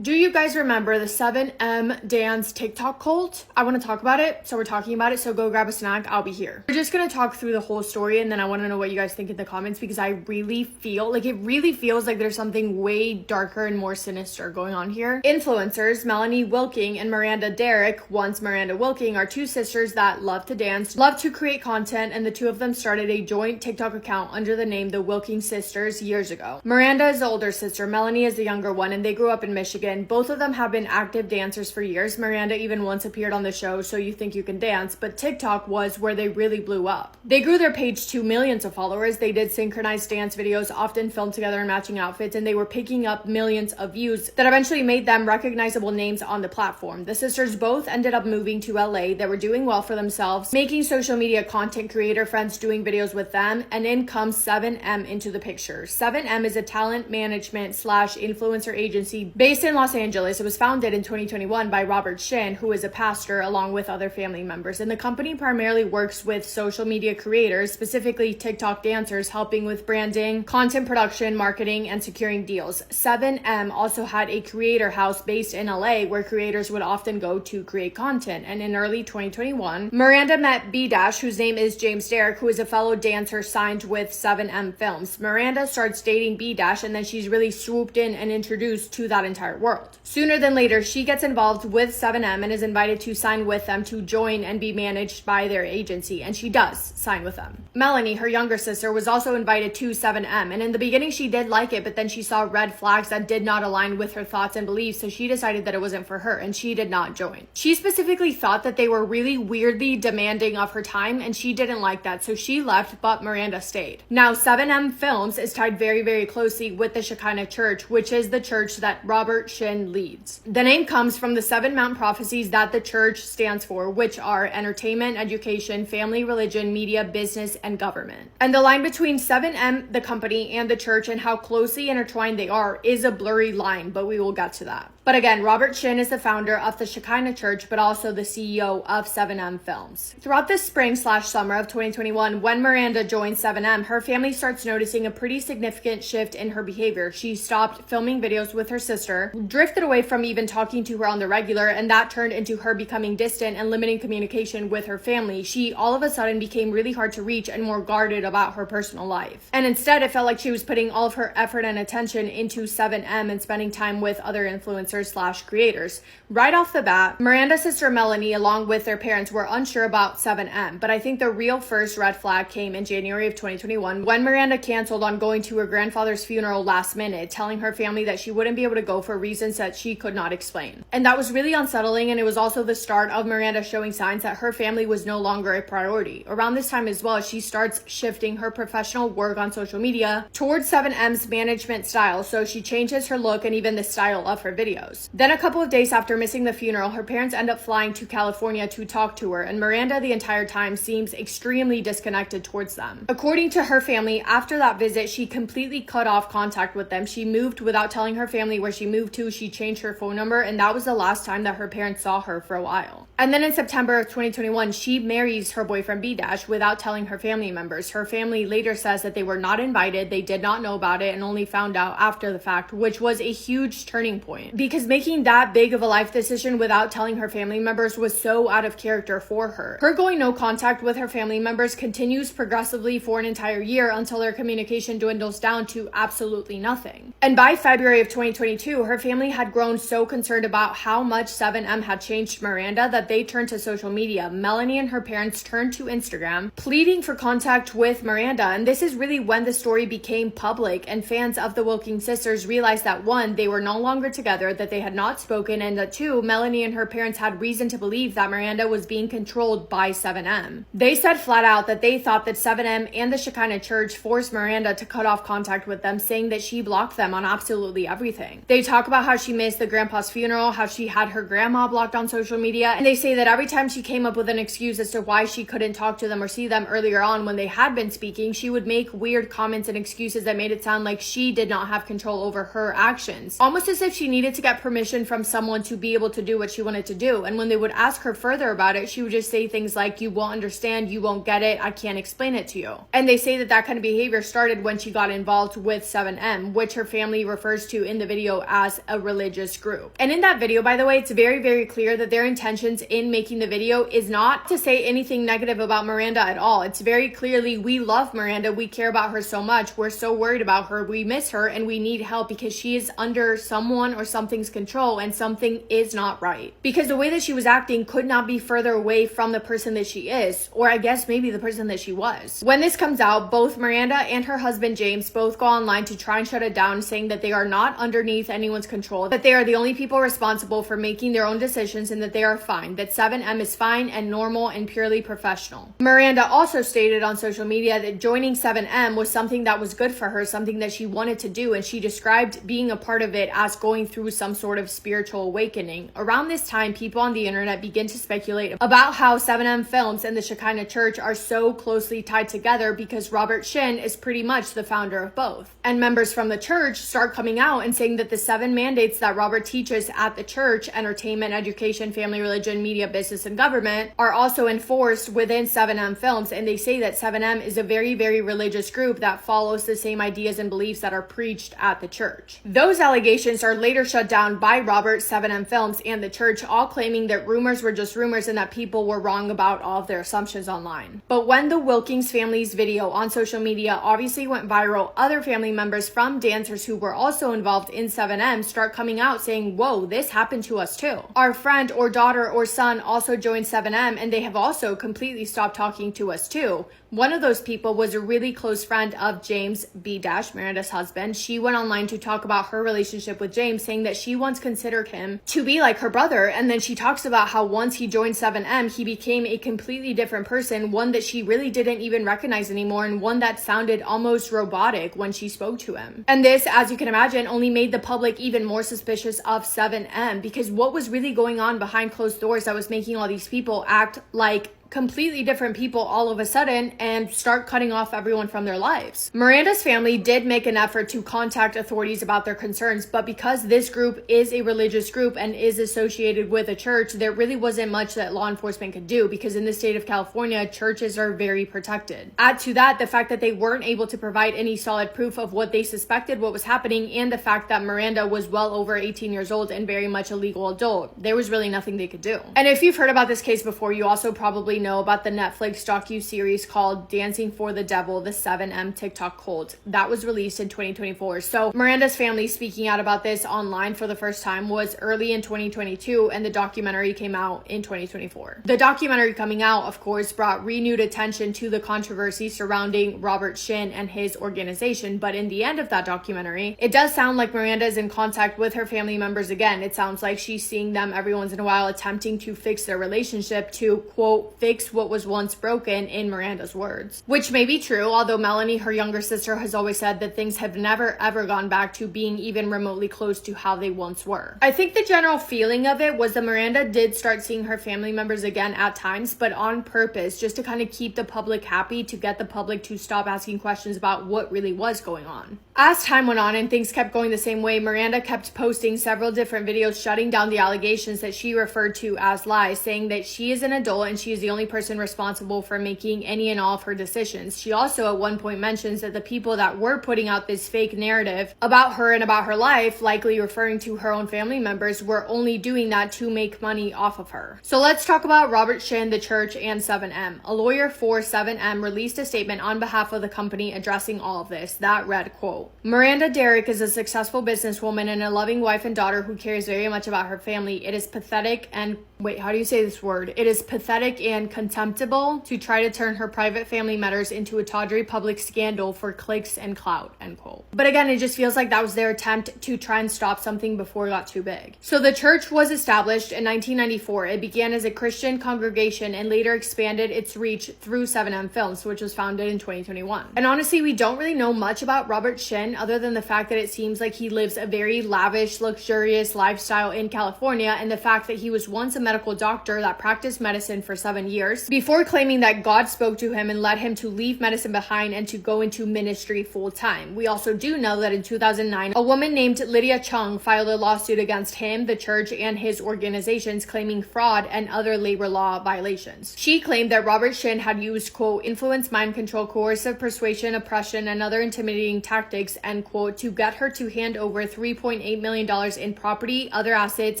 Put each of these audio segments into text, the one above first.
Do you guys remember the 7M dance TikTok cult? I want to talk about it, so we're talking about it, so go grab a snack, I'll be here. We're just going to talk through the whole story, and then I want to know what you guys think in the comments, because I really feel, it really feels like there's something way darker and more sinister going on here. Influencers, Melanie Wilking and Miranda Derrick, once Miranda Wilking, are two sisters that love to dance, love to create content, and the two of them started a joint TikTok account under the name The Wilking Sisters years ago. Miranda is the older sister, Melanie is the younger one, and they grew up in Michigan. Both of them have been active dancers for years. Miranda even once appeared on the show So You Think You Can Dance, but TikTok was where they really blew up. They grew their page to millions of followers. They did synchronized dance videos, often filmed together in matching outfits, and they were picking up millions of views that eventually made them recognizable names on the platform. The sisters both ended up moving to LA. They were doing well for themselves, making social media content creator friends doing videos with them, and in comes 7M into the picture. 7M is a talent management / influencer agency based in Los Angeles. It was founded in 2021 by Robert Shin, who is a pastor, along with other family members. And the company primarily works with social media creators, specifically TikTok dancers, helping with branding, content production, marketing, and securing deals. 7M also had a creator house based in LA where creators would often go to create content. And in early 2021, Miranda met B Dash, whose name is James Derrick, who is a fellow dancer signed with 7M Films. Miranda starts dating B Dash, and then she's really swooped in and introduced to that entire world. Sooner than later, she gets involved with 7M and is invited to sign with them to join and be managed by their agency, and she does sign with them. Melanie, her younger sister, was also invited to 7M, and in the beginning she did like it, but then she saw red flags that did not align with her thoughts and beliefs, so she decided that it wasn't for her, and she did not join. She specifically thought that they were really weirdly demanding of her time, and she didn't like that, so she left, but Miranda stayed. Now, 7M Films is tied very, very closely with the Shekinah Church, which is the church that Robert Shin leads. The name comes from the 7 Mount Prophecies that the church stands for, which are entertainment, education, family, religion, media, business, and government. And the line between 7M, the company, and the church and how closely intertwined they are is a blurry line, but we will get to that. But again, Robert Shin is the founder of the Shekinah Church, but also the CEO of 7M Films. Throughout the spring / summer of 2021, when Miranda joined 7M, her family starts noticing a pretty significant shift in her behavior. She stopped filming videos with her sister, drifted away from even talking to her on the regular, and that turned into her becoming distant and limiting communication with her family. She all of a sudden became really hard to reach and more guarded about her personal life. And instead, it felt like she was putting all of her effort and attention into 7M and spending time with other influencers / creators. Right off the bat, Miranda's sister Melanie, along with their parents, were unsure about 7M, but I think the real first red flag came in January of 2021 when Miranda canceled on going to her grandfather's funeral last minute, telling her family that she wouldn't be able to go for reasons that she could not explain. And that was really unsettling, and it was also the start of Miranda showing signs that her family was no longer a priority. Around this time as well, she starts shifting her professional work on social media towards 7M's management style, so she changes her look and even the style of her videos. Then a couple of days after missing the funeral, her parents end up flying to California to talk to her, and Miranda the entire time seems extremely disconnected towards them. According to her family, after that visit, she completely cut off contact with them. She moved without telling her family where she moved to. She changed her phone number, and that was the last time that her parents saw her for a while. And then in September of 2021, she marries her boyfriend B Dash without telling her family members. Her family later says that they were not invited, they did not know about it, and only found out after the fact, which was a huge turning point, because making that big of a life decision without telling her family members was so out of character for her. Her going no contact with her family members continues progressively for an entire year until their communication dwindles down to absolutely nothing. And by February of 2022, her family had grown so concerned about how much 7M had changed Miranda that they turned to social media. Melanie and her parents turned to Instagram, pleading for contact with Miranda, and this is really when the story became public, and fans of the Wilking sisters realized that 1, they were no longer together, that they had not spoken, and that 2, Melanie and her parents had reason to believe that Miranda was being controlled by 7M. They said flat out that they thought that 7M and the Shekinah Church forced Miranda to cut off contact with them, saying that she blocked them on absolutely everything. They talk about how she missed the grandpa's funeral, how she had her grandma blocked on social media, and they say that every time she came up with an excuse as to why she couldn't talk to them or see them earlier on when they had been speaking, she would make weird comments and excuses that made it sound like she did not have control over her actions, almost as if she needed to get permission from someone to be able to do what she wanted to do. And when they would ask her further about it, she would just say things like, "You won't understand, you won't get it, I can't explain it to you." And they say that that kind of behavior started when she got involved with 7M, which her family refers to in the video as a religious group. And in that video, by the way, it's very, very clear that their intentions in making the video is not to say anything negative about Miranda at all. It's very clearly, we love Miranda, we care about her so much, we're so worried about her, we miss her, and we need help because she is under someone or something's control and something is not right. Because the way that she was acting could not be further away from the person that she is, or I guess maybe the person that she was. When this comes out, both Miranda and her husband James both go online to try and shut it down, saying that they are not underneath anyone's control, that they are the only people responsible for making their own decisions, and that they are fine, that 7M is fine and normal and purely professional. Miranda also stated on social media that joining 7M was something that was good for her, something that she wanted to do, and she described being a part of it as going through some sort of spiritual awakening. Around this time, people on the internet begin to speculate about how 7M Films and the Shekinah Church are so closely tied together because Robert Shin is pretty much the founder of both. And members from the church start coming out and saying that the 7 mandates that Robert teaches at the church, entertainment, education, family, religion, media, business, and government, are also enforced within 7M Films. And they say that 7M is a very, very religious group that follows the same ideas and beliefs that are preached at the church. Those allegations are later shut down by Robert, 7M Films, and the church, all claiming that rumors were just rumors and that people were wrong about all of their assumptions online. But when the Wilkins family's video on social media obviously went viral, other family members from dancers who were also involved in 7M start coming out saying, whoa, this happened to us too. Our friend or daughter or son also joined 7M and they have also completely stopped talking to us too. One of those people was a really close friend of James B. Miranda's husband. She went online to talk about her relationship with James, saying that she once considered him to be like her brother. And then she talks about how once he joined 7M, he became a completely different person, one that she really didn't even recognize anymore, and one that sounded almost robotic when she spoke to him. And this, as you can imagine, only made the public even more suspicious of 7M, because what was really going on behind closed doors that was making all these people act like completely different people all of a sudden and start cutting off everyone from their lives. Miranda's family did make an effort to contact authorities about their concerns, but because this group is a religious group and is associated with a church, there really wasn't much that law enforcement could do, because in the state of California, churches are very protected. Add to that the fact that they weren't able to provide any solid proof of what they suspected what was happening, and the fact that Miranda was well over 18 years old and very much a legal adult. There was really nothing they could do. And if you've heard about this case before, you also probably know about the Netflix docu-series called Dancing for the Devil, the 7M TikTok cult. That was released in 2024. So Miranda's family speaking out about this online for the first time was early in 2022, and the documentary came out in 2024. The documentary coming out, of course, brought renewed attention to the controversy surrounding Robert Shin and his organization, but in the end of that documentary, it does sound like Miranda is in contact with her family members again. It sounds like she's seeing them every once in a while, attempting to fix their relationship, to, quote, fix what was once broken, in Miranda's words. Which may be true, although Melanie, her younger sister, has always said that things have never ever gone back to being even remotely close to how they once were. I think the general feeling of it was that Miranda did start seeing her family members again at times, but on purpose, just to kind of keep the public happy, to get the public to stop asking questions about what really was going on. As time went on and things kept going the same way, Miranda kept posting several different videos shutting down the allegations that she referred to as lies, saying that she is an adult and she is the only person responsible for making any and all of her decisions. She also at one point mentions that the people that were putting out this fake narrative about her and about her life, likely referring to her own family members, were only doing that to make money off of her. So let's talk about Robert Shin, the church, and 7M. A lawyer for 7M released a statement on behalf of the company addressing all of this. That read, quote, Miranda Derrick is a successful businesswoman and a loving wife and daughter who cares very much about her family. It is pathetic and how do you say this word? It is pathetic and contemptible to try to turn her private family matters into a tawdry public scandal for clicks and clout, end quote. But again, it just feels like that was their attempt to try and stop something before it got too big. So the church was established in 1994. It began as a Christian congregation and later expanded its reach through 7M Films, which was founded in 2021. And honestly, we don't really know much about Robert Shin other than the fact that it seems like he lives a very lavish, luxurious lifestyle in California, and the fact that he was once a medical doctor that practiced medicine for 7 years years before claiming that God spoke to him and led him to leave medicine behind and to go into ministry full time. We also do know that in 2009, a woman named Lydia Chung filed a lawsuit against him, the church, and his organizations, claiming fraud and other labor law violations. She claimed that Robert Shin had used, quote, influence, mind control, coercive persuasion, oppression, and other intimidating tactics, end quote, to get her to hand over $3.8 million in property, other assets,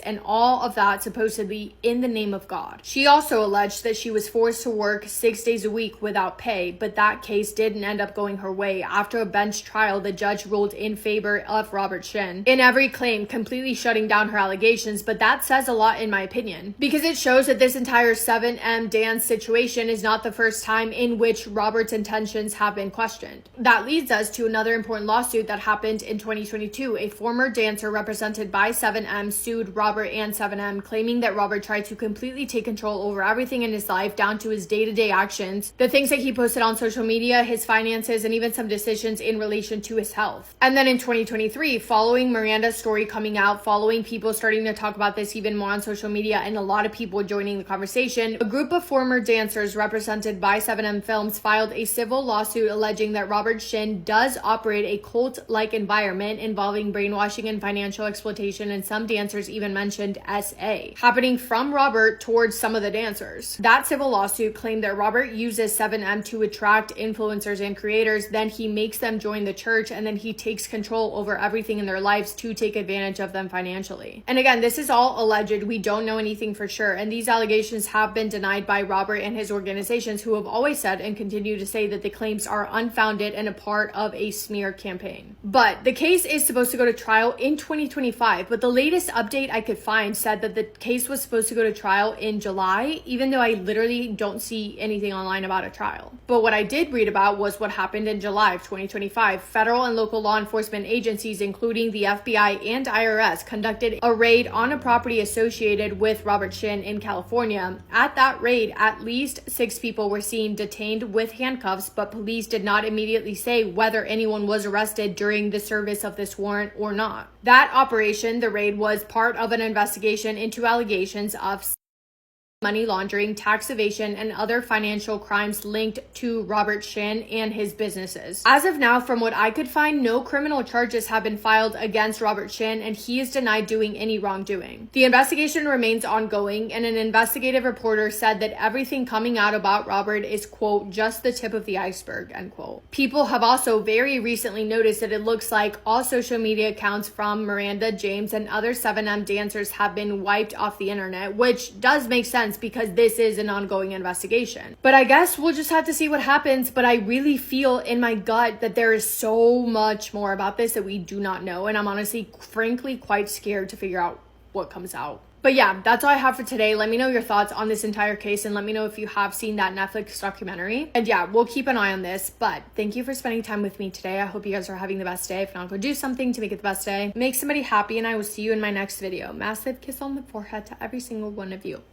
and all of that supposedly in the name of God. She also alleged that she was forced to work 6 days a week without pay, but that case didn't end up going her way. After a bench trial, the judge ruled in favor of Robert Shin in every claim, completely shutting down her allegations. But that says a lot in my opinion, because it shows that this entire 7M dance situation is not the first time in which Robert's intentions have been questioned. That leads us to another important lawsuit that happened in 2022. A former dancer represented by 7M sued Robert and 7M, claiming that Robert tried to completely take control over everything in his life, down to his day-to-day actions, the things that he posted on social media, his finances, and even some decisions in relation to his health. And then in 2023, following Miranda's story coming out, following people starting to talk about this even more on social media, and a lot of people joining the conversation, a group of former dancers represented by 7M Films filed a civil lawsuit alleging that Robert Shin does operate a cult-like environment involving brainwashing and financial exploitation, and some dancers even mentioned SA, happening from Robert towards some of the dancers. That civil lawsuit claimed that Robert uses 7M to attract influencers and creators, then he makes them join the church, and then he takes control over everything in their lives to take advantage of them financially. And again, this is all alleged. We don't know anything for sure, and these allegations have been denied by Robert and his organizations, who have always said and continue to say that the claims are unfounded and a part of a smear campaign. But the case is supposed to go to trial in 2025, but the latest update I could find said that the case was supposed to go to trial in July, even though I literally don't see anything online about a trial. But what I did read about was what happened in July of 2025. Federal and local law enforcement agencies, including the FBI and IRS, conducted a raid on a property associated with Robert Shin in California. At that raid, at least 6 people were seen detained with handcuffs, but police did not immediately say whether anyone was arrested during the service of this warrant or not. That operation, the raid, was part of an investigation into allegations of money laundering, tax evasion, and other financial crimes linked to Robert Shin and his businesses. As of now, from what I could find, no criminal charges have been filed against Robert Shin, and he is denied doing any wrongdoing. The investigation remains ongoing, and an investigative reporter said that everything coming out about Robert is, quote, just the tip of the iceberg, end quote. People have also very recently noticed that it looks like all social media accounts from Miranda, James, and other 7M dancers have been wiped off the internet, which does make sense because this is an ongoing investigation. But I guess we'll just have to see what happens. But I really feel in my gut that there is so much more about this that we do not know. And I'm honestly, frankly, quite scared to figure out what comes out. But yeah, that's all I have for today. Let me know your thoughts on this entire case, and let me know if you have seen that Netflix documentary. And yeah, we'll keep an eye on this. But thank you for spending time with me today. I hope you guys are having the best day. If not, go do something to make it the best day. Make somebody happy, and I will see you in my next video. Massive kiss on the forehead to every single one of you.